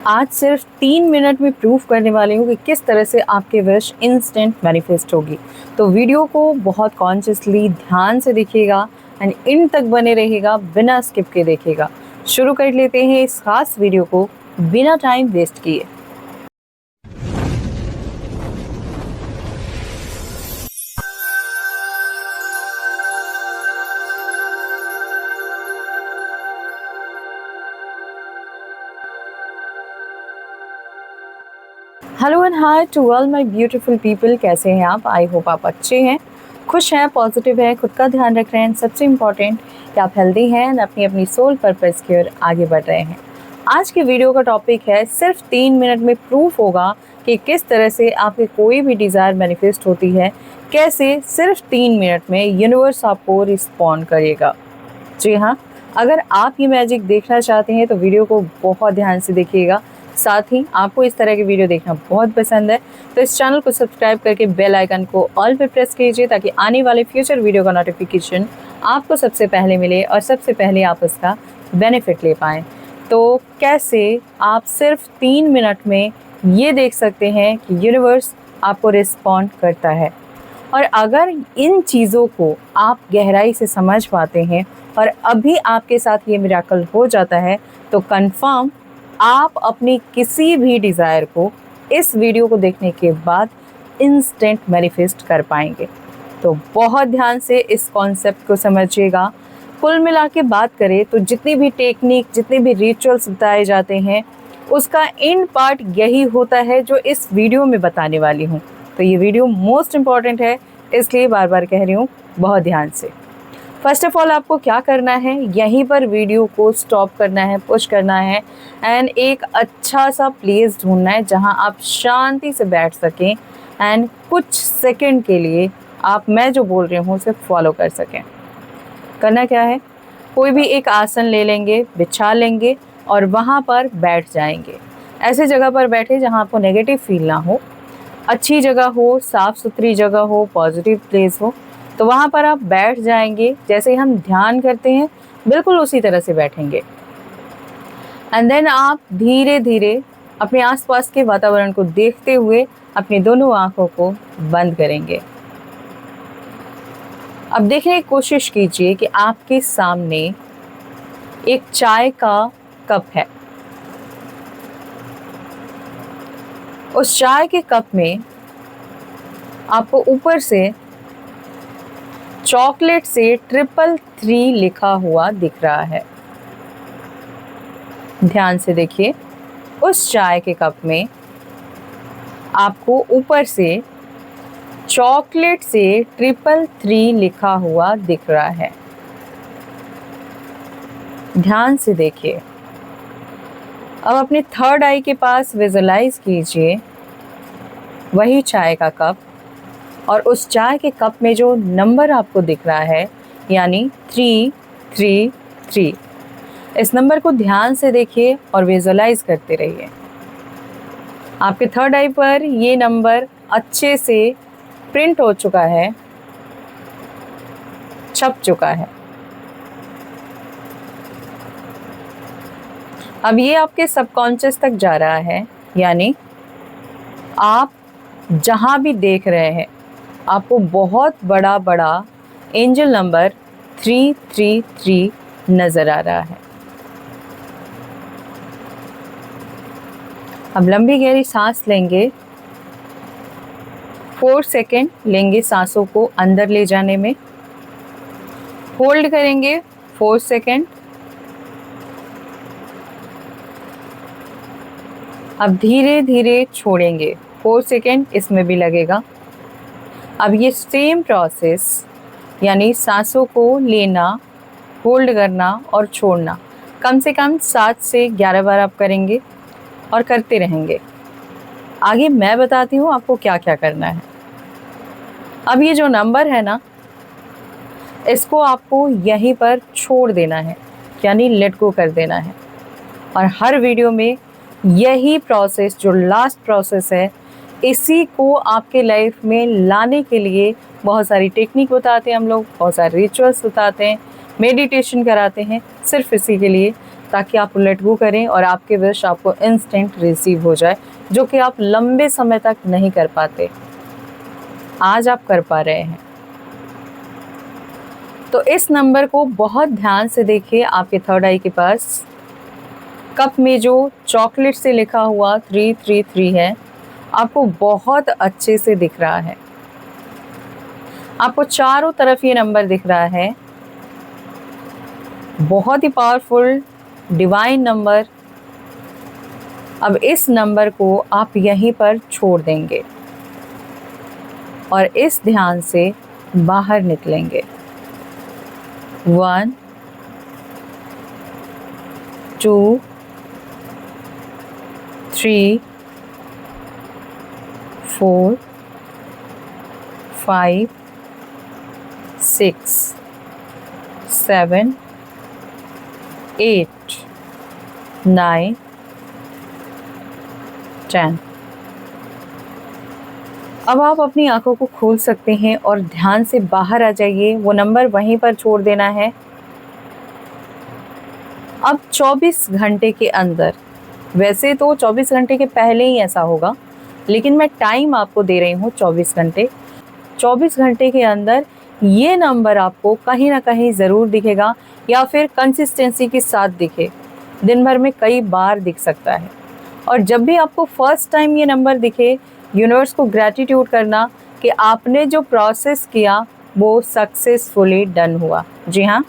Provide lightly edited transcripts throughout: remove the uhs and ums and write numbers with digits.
आज सिर्फ 3 मिनट में प्रूफ करने वाली हूँ कि किस तरह से आपके विश इंस्टेंट मैनिफेस्ट होगी। तो वीडियो को बहुत कॉन्शियसली ध्यान से देखिएगा एंड इन तक बने रहिएगा, बिना स्किप के देखिएगा। शुरू कर लेते हैं इस खास वीडियो को बिना टाइम वेस्ट किए। Hello and hi to all my beautiful people. कैसे हैं आप? आई होप आप अच्छे हैं, खुश हैं, पॉजिटिव हैं, खुद का ध्यान रख रहे हैं। सबसे इम्पॉर्टेंट कि आप हेल्दी हैं एंड अपनी अपनी सोल पर्पस की ओर आगे बढ़ रहे हैं। आज के वीडियो का टॉपिक है सिर्फ 3 मिनट में प्रूफ होगा कि किस तरह से आपके कोई भी डिज़ायर मैनिफेस्ट होती है, कैसे सिर्फ 3 मिनट में यूनिवर्स आपको रिस्पॉन्ड करेगा। जी हाँ, अगर आप ये मैजिक देखना चाहते हैं तो वीडियो को बहुत ध्यान से देखिएगा। साथ ही आपको इस तरह के वीडियो देखना बहुत पसंद है तो इस चैनल को सब्सक्राइब करके बेल आइकन को ऑल पे प्रेस कीजिए ताकि आने वाले फ्यूचर वीडियो का नोटिफिकेशन आपको सबसे पहले मिले और सबसे पहले आप उसका बेनिफिट ले पाएँ। तो कैसे आप सिर्फ 3 मिनट में ये देख सकते हैं कि यूनिवर्स आपको रिस्पॉन्ड करता है। और अगर इन चीज़ों को आप गहराई से समझ पाते हैं और अभी आपके साथ ये मिरेकल हो जाता है तो कंफर्म आप अपनी किसी भी डिज़ायर को इस वीडियो को देखने के बाद इंस्टेंट मैनिफेस्ट कर पाएंगे। तो बहुत ध्यान से इस कॉन्सेप्ट को समझिएगा। कुल मिला के बात करें तो जितनी भी टेक्निक, जितने भी रिचुअल्स बताए जाते हैं, उसका इन पार्ट यही होता है जो इस वीडियो में बताने वाली हूँ। तो ये वीडियो मोस्ट इम्पॉर्टेंट है, इसलिए बार बार कह रही हूँ, बहुत ध्यान से। फर्स्ट ऑफ ऑल आपको क्या करना है, यहीं पर वीडियो को स्टॉप करना है, पुश करना है एंड एक अच्छा सा प्लेस ढूंढना है जहां आप शांति से बैठ सकें एंड कुछ सेकंड के लिए आप मैं जो बोल रही हूँ उसे फॉलो कर सकें। करना क्या है, कोई भी एक आसन ले लेंगे, बिछा लेंगे और वहाँ पर बैठ जाएंगे। ऐसे जगह पर बैठे जहाँ आपको नेगेटिव फील ना हो, अच्छी जगह हो, साफ़ सुथरी जगह हो, पॉजिटिव प्लेस हो, तो वहाँ पर आप बैठ जाएंगे। जैसे हम ध्यान करते हैं बिल्कुल उसी तरह से बैठेंगे एंड देन आप धीरे धीरे अपने आसपास के वातावरण को देखते हुए अपनी दोनों आंखों को बंद करेंगे। अब देखने की कोशिश कीजिए कि आपके सामने एक चाय का कप है। उस चाय के कप में आपको ऊपर से चॉकलेट से 333 लिखा हुआ दिख रहा है। ध्यान से देखिए, उस चाय के कप में आपको ऊपर से चॉकलेट से 333 लिखा हुआ दिख रहा है। ध्यान से देखिए। अब अपने थर्ड आई के पास विजुलाइज कीजिए वही चाय का कप और उस चाय के कप में जो नंबर आपको दिख रहा है यानी 333, इस नंबर को ध्यान से देखिए और विजुलाइज करते रहिए। आपके थर्ड आई पर ये नंबर अच्छे से प्रिंट हो चुका है, छप चुका है। अब ये आपके सबकॉन्शियस तक जा रहा है, यानी आप जहाँ भी देख रहे हैं आपको बहुत बड़ा बड़ा एंजल नंबर 333 नज़र आ रहा है। अब लंबी गहरी सांस लेंगे, 4 सेकेंड लेंगे सांसों को अंदर ले जाने में, होल्ड करेंगे 4 सेकेंड। अब धीरे धीरे छोड़ेंगे, 4 सेकेंड इसमें भी लगेगा। अब ये सेम प्रोसेस यानी सांसों को लेना, होल्ड करना और छोड़ना कम से कम 7 से 11 बार आप करेंगे और करते रहेंगे। आगे मैं बताती हूँ आपको क्या क्या करना है। अब ये जो नंबर है ना, इसको आपको यहीं पर छोड़ देना है, यानी लेट गो कर देना है। और हर वीडियो में यही प्रोसेस, जो लास्ट प्रोसेस है, इसी को आपके लाइफ में लाने के लिए बहुत सारी टेक्निक बताते हैं हम लोग, बहुत सारे रिचुअल्स बताते हैं, मेडिटेशन कराते हैं, सिर्फ इसी के लिए ताकि आप लेट गो करें और आपके विश आपको इंस्टेंट रिसीव हो जाए, जो कि आप लंबे समय तक नहीं कर पाते, आज आप कर पा रहे हैं। तो इस नंबर को बहुत ध्यान से देखिए, आपके थर्ड आई के पास कप में जो चॉकलेट से लिखा हुआ 333 है, आपको बहुत अच्छे से दिख रहा है। आपको चारों तरफ ये नंबर दिख रहा है, बहुत ही पावरफुल डिवाइन नंबर। अब इस नंबर को आप यहीं पर छोड़ देंगे और इस ध्यान से बाहर निकलेंगे। 1 2 3 4 5 6 7 8 9 10। अब आप अपनी आंखों को खोल सकते हैं और ध्यान से बाहर आ जाइए, वो नंबर वहीं पर छोड़ देना है। अब 24 घंटे के अंदर, वैसे तो 24 घंटे के पहले ही ऐसा होगा, लेकिन मैं टाइम आपको दे रही हूँ 24 घंटे। 24 घंटे के अंदर ये नंबर आपको कहीं ना कहीं ज़रूर दिखेगा, या फिर कंसिस्टेंसी के साथ दिखे, दिन भर में कई बार दिख सकता है। और जब भी आपको फर्स्ट टाइम ये नंबर दिखे, यूनिवर्स को ग्रैटिट्यूड करना कि आपने जो प्रोसेस किया वो सक्सेसफुली डन हुआ। जी हाँ,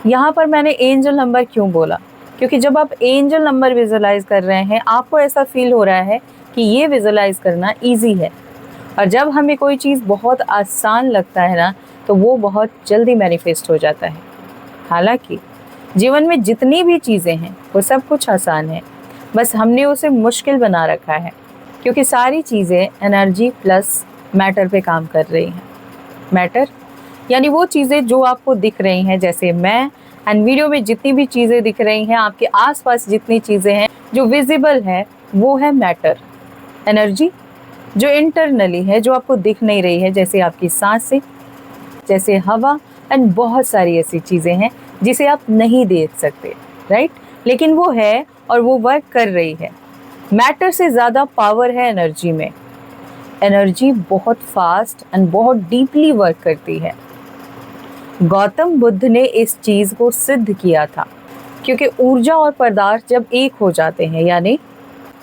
यहाँ पर मैंने एंजल नंबर क्यों बोला, क्योंकि जब आप एंजल नंबर विजुलाइज कर रहे हैं, आपको ऐसा फील हो रहा है कि ये विजुलाइज करना ईजी है। और जब हमें कोई चीज़ बहुत आसान लगता है ना, तो वो बहुत जल्दी मैनिफेस्ट हो जाता है। हालांकि जीवन में जितनी भी चीज़ें हैं वो सब कुछ आसान है, बस हमने उसे मुश्किल बना रखा है, क्योंकि सारी चीज़ें एनर्जी प्लस मैटर पे काम कर रही हैं। मैटर यानी वो चीज़ें जो आपको दिख रही हैं, जैसे मैं एंड वीडियो में जितनी भी चीज़ें दिख रही हैं, आपके आसपास जितनी चीज़ें हैं जो विजिबल है, वो है मैटर। एनर्जी जो इंटरनली है, जो आपको दिख नहीं रही है, जैसे आपकी सांसें, जैसे हवा, एंड बहुत सारी ऐसी चीज़ें हैं जिसे आप नहीं देख सकते, राइट, लेकिन वो है और वो वर्क कर रही है। मैटर से ज़्यादा पावर है एनर्जी में। एनर्जी बहुत फास्ट एंड बहुत डीपली वर्क करती है। गौतम बुद्ध ने इस चीज़ को सिद्ध किया था, क्योंकि ऊर्जा और पदार्थ जब एक हो जाते हैं, यानी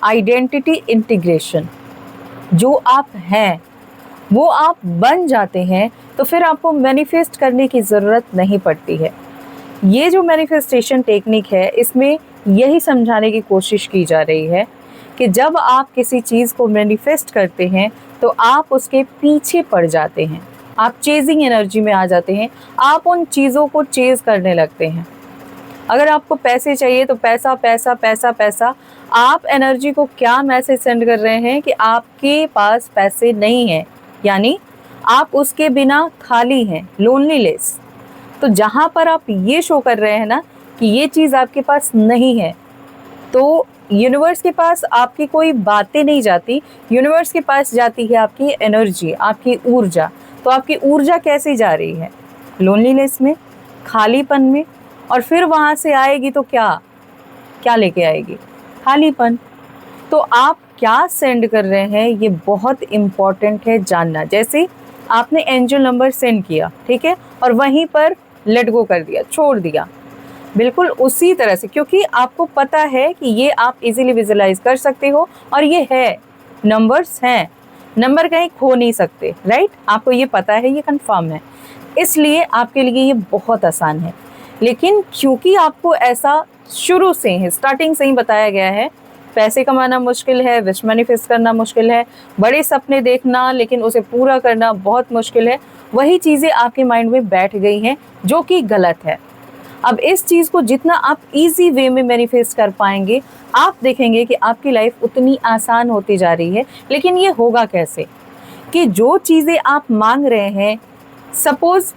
आइडेंटिटी इंटीग्रेशन, जो आप हैं वो आप बन जाते हैं, तो फिर आपको मैनिफेस्ट करने की ज़रूरत नहीं पड़ती है। ये जो मैनिफेस्टेशन टेक्निक है, इसमें यही समझाने की कोशिश की जा रही है कि जब आप किसी चीज़ को मैनिफेस्ट करते हैं, तो आप उसके पीछे पड़ जाते हैं, आप चेजिंग एनर्जी में आ जाते हैं, आप उन चीज़ों को चेज़ करने लगते हैं। अगर आपको पैसे चाहिए तो पैसा पैसा पैसा पैसा, आप एनर्जी को क्या मैसेज सेंड कर रहे हैं कि आपके पास पैसे नहीं हैं, यानी आप उसके बिना खाली हैं, लोनलीनेस। तो जहाँ पर आप ये शो कर रहे हैं ना कि ये चीज़ आपके पास नहीं है, तो यूनिवर्स के पास आपकी कोई बातें नहीं जाती, यूनिवर्स के पास जाती है आपकी एनर्जी, आपकी ऊर्जा। तो आपकी ऊर्जा कैसे जा रही है? लोनलीनेस में, खालीपन में, और फिर वहाँ से आएगी तो क्या क्या लेके आएगी? खालीपन। तो आप क्या सेंड कर रहे हैं, ये बहुत इम्पॉर्टेंट है जानना। जैसे आपने एंजल नंबर सेंड किया, ठीक है, और वहीं पर लेट गो कर दिया, छोड़ दिया, बिल्कुल उसी तरह से, क्योंकि आपको पता है कि ये आप इजीली विजुलाइज कर सकते हो और ये है, नंबर्स हैं, नंबर कहीं खो नहीं सकते, राइट, आपको ये पता है, ये कंफर्म है, इसलिए आपके लिए ये बहुत आसान है। लेकिन क्योंकि आपको ऐसा शुरू से ही, स्टार्टिंग से ही बताया गया है, पैसे कमाना मुश्किल है, विश मैनिफेस्ट करना मुश्किल है, बड़े सपने देखना लेकिन उसे पूरा करना बहुत मुश्किल है, वही चीज़ें आपके माइंड में बैठ गई हैं, जो कि गलत है। अब इस चीज़ को जितना आप इजी वे में मैनिफेस्ट कर पाएंगे, आप देखेंगे कि आपकी लाइफ उतनी आसान होती जा रही है। लेकिन ये होगा कैसे कि जो चीज़ें आप मांग रहे हैं, सपोज़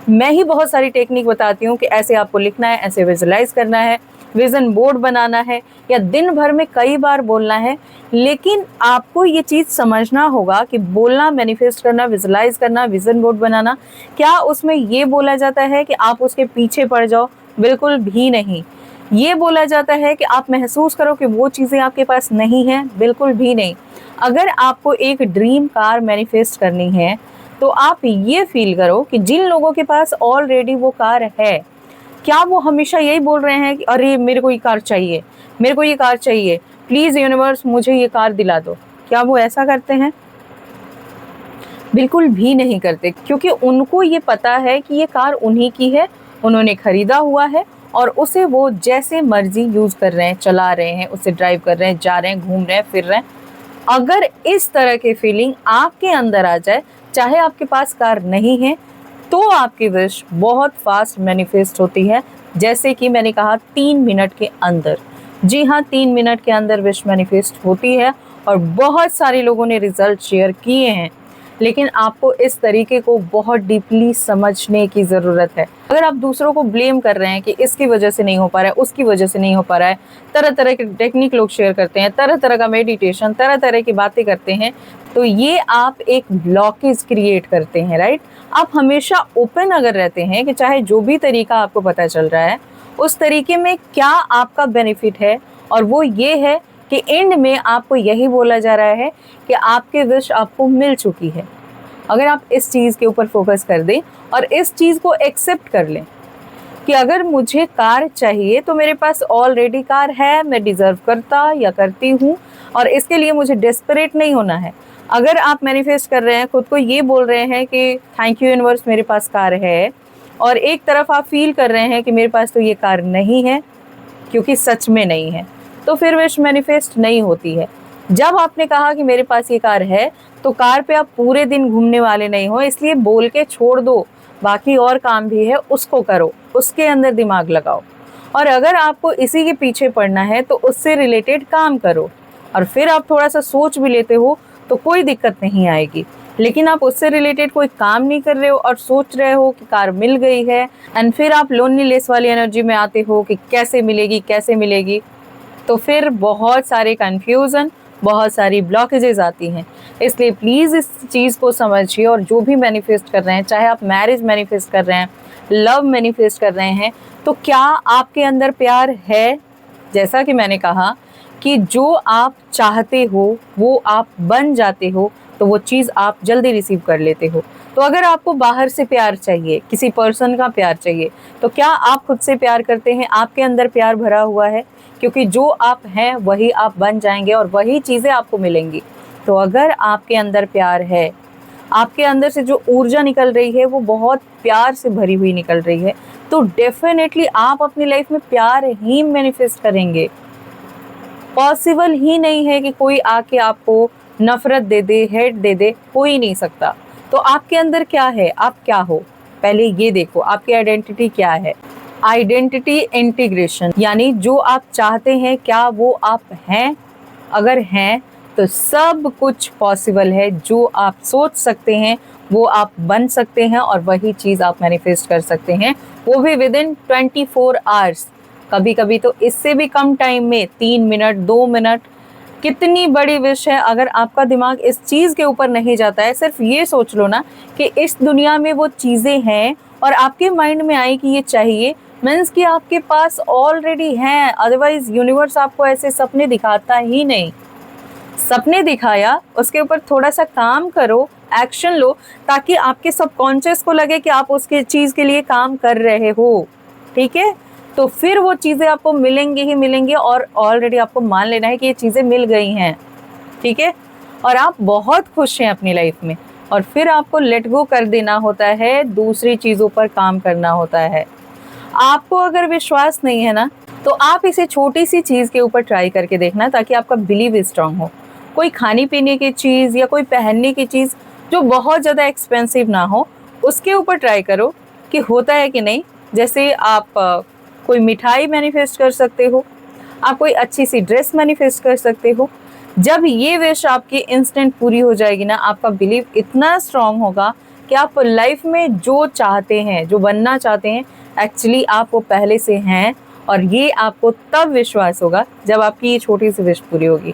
मैं ही बहुत सारी टेक्निक बताती हूँ कि ऐसे आपको लिखना है, ऐसे विजुलाइज करना है, विज़न बोर्ड बनाना है, या दिन भर में कई बार बोलना है, लेकिन आपको ये चीज़ समझना होगा कि बोलना, मैनिफेस्ट करना, विजुलाइज करना, विज़न बोर्ड बनाना, क्या उसमें ये बोला जाता है कि आप उसके पीछे पड़ जाओ? बिल्कुल भी नहीं। ये बोला जाता है कि आप महसूस करो कि वो चीज़ें आपके पास नहीं हैं, बिल्कुल भी नहीं। अगर आपको एक ड्रीम कार मैनिफेस्ट करनी है तो आप ये फील करो कि जिन लोगों के पास ऑलरेडी वो कार है, क्या वो हमेशा यही बोल रहे हैं कि अरे मेरे को ये कार चाहिए, मेरे को ये कार चाहिए, प्लीज़ यूनिवर्स मुझे ये कार दिला दो। क्या वो ऐसा करते हैं? बिल्कुल भी नहीं करते, क्योंकि उनको ये पता है कि ये कार उन्हीं की है, उन्होंने खरीदा हुआ है और उसे वो जैसे मर्जी यूज़ कर रहे हैं, चला रहे हैं, उसे ड्राइव कर रहे हैं, जा रहे हैं, घूम रहे हैं, फिर रहे हैं। अगर इस तरह की फीलिंग आपके अंदर आ जाए, चाहे आपके पास कार नहीं है, तो आपकी विश बहुत फास्ट मैनिफेस्ट होती है। जैसे कि मैंने कहा 3 मिनट के अंदर। जी हाँ, 3 मिनट के अंदर विश मैनिफेस्ट होती है और बहुत सारे लोगों ने रिजल्ट शेयर किए हैं। लेकिन आपको इस तरीके को बहुत डीपली समझने की ज़रूरत है। अगर आप दूसरों को ब्लेम कर रहे हैं कि इसकी वजह से नहीं हो पा रहा है, उसकी वजह से नहीं हो पा रहा है, तरह तरह के टेक्निक लोग शेयर करते हैं, तरह तरह का मेडिटेशन, तरह तरह की बातें करते हैं, तो ये आप एक ब्लॉकेज क्रिएट करते हैं, राइट। आप हमेशा ओपन अगर रहते हैं कि चाहे जो भी तरीका आपको पता चल रहा है, उस तरीके में क्या आपका बेनिफिट है, और वो ये है कि एंड में आपको यही बोला जा रहा है कि आपके विश आपको मिल चुकी है। अगर आप इस चीज़ के ऊपर फोकस कर दें और इस चीज़ को एक्सेप्ट कर लें कि अगर मुझे कार चाहिए तो मेरे पास ऑलरेडी कार है, मैं डिज़र्व करता या करती हूँ, और इसके लिए मुझे डेस्परेट नहीं होना है। अगर आप मैनिफेस्ट कर रहे हैं, खुद को ये बोल रहे हैं कि थैंक यू यूनिवर्स मेरे पास कार है, और एक तरफ आप फील कर रहे हैं कि मेरे पास तो ये कार नहीं है, क्योंकि सच में नहीं है, तो फिर विश मैनिफेस्ट नहीं होती है। जब आपने कहा कि मेरे पास ये कार है, तो कार पे आप पूरे दिन घूमने वाले नहीं हो, इसलिए बोल के छोड़ दो, बाकी और काम भी है उसको करो, उसके अंदर दिमाग लगाओ। और अगर आपको इसी के पीछे पड़ना है तो उससे रिलेटेड काम करो, और फिर आप थोड़ा सा सोच भी लेते हो तो कोई दिक्कत नहीं आएगी। लेकिन आप उससे रिलेटेड कोई काम नहीं कर रहे हो और सोच रहे हो कि कार मिल गई है, एंड फिर आप लोनलीनेस वाली एनर्जी में आते हो कि कैसे मिलेगी कैसे मिलेगी, तो फिर बहुत सारे कन्फ्यूज़न, बहुत सारी ब्लॉकेजेस आती हैं। इसलिए प्लीज़ इस चीज़ को समझिए, और जो भी मैनिफेस्ट कर रहे हैं, चाहे आप मैरिज मैनिफेस्ट कर रहे हैं, लव मैनिफेस्ट कर रहे हैं, तो क्या आपके अंदर प्यार है? जैसा कि मैंने कहा कि जो आप चाहते हो वो आप बन जाते हो, तो वो चीज़ आप जल्दी रिसीव कर लेते हो। तो अगर आपको बाहर से प्यार चाहिए, किसी पर्सन का प्यार चाहिए, तो क्या आप खुद से प्यार करते हैं? आपके अंदर प्यार भरा हुआ है? क्योंकि जो आप हैं वही आप बन जाएंगे और वही चीज़ें आपको मिलेंगी। तो अगर आपके अंदर प्यार है, आपके अंदर से जो ऊर्जा निकल रही है वो बहुत प्यार से भरी हुई निकल रही है, तो डेफिनेटली आप अपनी लाइफ में प्यार ही मैनिफेस्ट करेंगे। पॉसिबल ही नहीं है कि कोई आके आपको नफरत दे दे, हेट दे दे, हो ही नहीं सकता। तो आपके अंदर क्या है, आप क्या हो, पहले ये देखो आपकी आइडेंटिटी क्या है। आइडेंटिटी इंटीग्रेशन, यानी जो आप चाहते हैं क्या वो आप हैं? अगर हैं तो सब कुछ पॉसिबल है। जो आप सोच सकते हैं वो आप बन सकते हैं, और वही चीज़ आप मैनिफेस्ट कर सकते हैं, वो भी विद इन 24 आवर्स। कभी कभी तो इससे भी कम टाइम में, 3 मिनट 2 मिनट। कितनी बड़ी विश है। अगर आपका दिमाग इस चीज़ के ऊपर नहीं जाता है, सिर्फ ये सोच लो ना कि इस दुनिया में वो चीज़ें हैं और आपके माइंड में आई कि ये चाहिए, मीन्स कि आपके पास ऑलरेडी हैं। अदरवाइज यूनिवर्स आपको ऐसे सपने दिखाता ही नहीं। सपने दिखाया, उसके ऊपर थोड़ा सा काम करो, एक्शन लो, ताकि आपके सबकॉन्शियस को लगे कि आप उसके चीज़ के लिए काम कर रहे हो। ठीक है, तो फिर वो चीज़ें आपको मिलेंगी ही मिलेंगी, और ऑलरेडी आपको मान लेना है कि ये चीज़ें मिल गई हैं। ठीक है, और आप बहुत खुश हैं अपनी लाइफ में, और फिर आपको लेट गो कर देना होता है, दूसरी चीज़ों पर काम करना होता है। आपको अगर विश्वास नहीं है ना, तो आप इसे छोटी सी चीज़ के ऊपर ट्राई करके देखना, ताकि आपका बिलीव स्ट्रांग हो। कोई खाने पीने की चीज़ या कोई पहनने की चीज़ जो बहुत ज़्यादा एक्सपेंसिव ना हो, उसके ऊपर ट्राई करो कि होता है कि नहीं। जैसे आप कोई मिठाई मैनिफेस्ट कर सकते हो, आप कोई अच्छी सी ड्रेस मैनिफेस्ट कर सकते हो। जब ये विश आपकी इंस्टेंट पूरी हो जाएगी ना, आपका बिलीव इतना स्ट्रांग होगा कि आप लाइफ में जो चाहते हैं, जो बनना चाहते हैं, एक्चुअली आप वो पहले से हैं। और ये आपको तब विश्वास होगा जब आपकी ये छोटी सी विश पूरी होगी।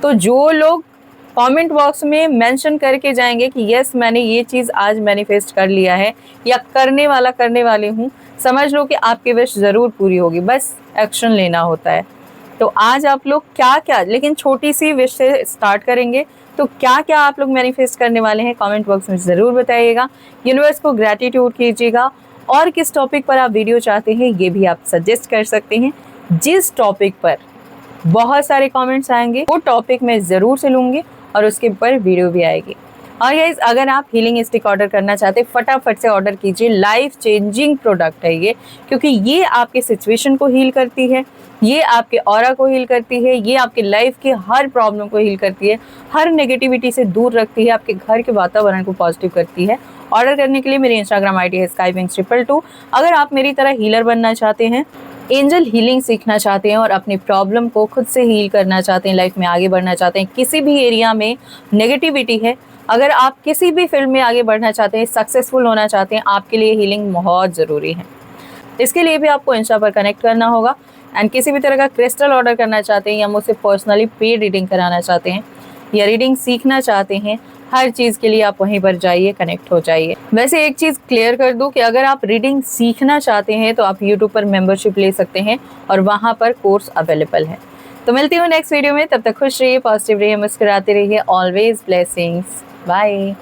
तो जो लोग कमेंट बॉक्स में मेंशन करके जाएंगे कि यस मैंने ये चीज़ आज मैनिफेस्ट कर लिया है या करने वाली हूँ, समझ लो कि आपकी विश ज़रूर पूरी होगी, बस एक्शन लेना होता है। तो आज आप लोग क्या क्या, लेकिन छोटी सी विश से स्टार्ट करेंगे, तो क्या क्या आप लोग मैनिफेस्ट करने वाले हैं कमेंट बॉक्स में ज़रूर बताइएगा। यूनिवर्स को ग्रैटिट्यूड कीजिएगा और किस टॉपिक पर आप वीडियो चाहते हैं ये भी आप सजेस्ट कर सकते हैं। जिस टॉपिक पर बहुत सारे कमेंट्स आएंगे वो टॉपिक मैं ज़रूर से लूँगी और उसके ऊपर वीडियो भी आएगी। और गाइस अगर आप हीलिंग स्टिक ऑर्डर करना चाहते हैं फटाफट से ऑर्डर कीजिए, लाइफ चेंजिंग प्रोडक्ट है ये, क्योंकि ये आपके सिचुएशन को हील करती है, ये आपके ऑरा को हील करती है, ये आपके लाइफ के हर प्रॉब्लम को हील करती है, हर नेगेटिविटी से दूर रखती है, आपके घर के वातावरण को पॉजिटिव करती है। ऑर्डर करने के लिए मेरी इंस्टाग्राम आईडी है skypings222। अगर आप मेरी तरह हीलर बनना चाहते हैं, एंजल हीलिंग सीखना चाहते हैं और अपनी प्रॉब्लम को खुद से हील करना चाहते हैं, लाइफ में आगे बढ़ना चाहते हैं, किसी भी एरिया में नेगेटिविटी है, अगर आप किसी भी फील्ड में आगे बढ़ना चाहते हैं, सक्सेसफुल होना चाहते हैं, आपके लिए हीलिंग बहुत ज़रूरी है। इसके लिए भी आपको इंस्टा पर कनेक्ट करना होगा। एंड किसी भी तरह का क्रिस्टल ऑर्डर करना चाहते हैं या मुझसे पर्सनली पेड रीडिंग कराना चाहते हैं या रीडिंग सीखना चाहते हैं, हर चीज़ के लिए आप वहीं पर जाइए, कनेक्ट हो जाइए। वैसे एक चीज़ क्लियर कर दूं कि अगर आप रीडिंग सीखना चाहते हैं तो आप यूट्यूब पर मेंबरशिप ले सकते हैं और वहाँ पर कोर्स अवेलेबल है। तो मिलती हूँ नेक्स्ट वीडियो में, तब तक खुश रहिए, पॉजिटिव रहिए, मुस्कुराते रहिए, ऑलवेज ब्लेसिंग्स, बाय।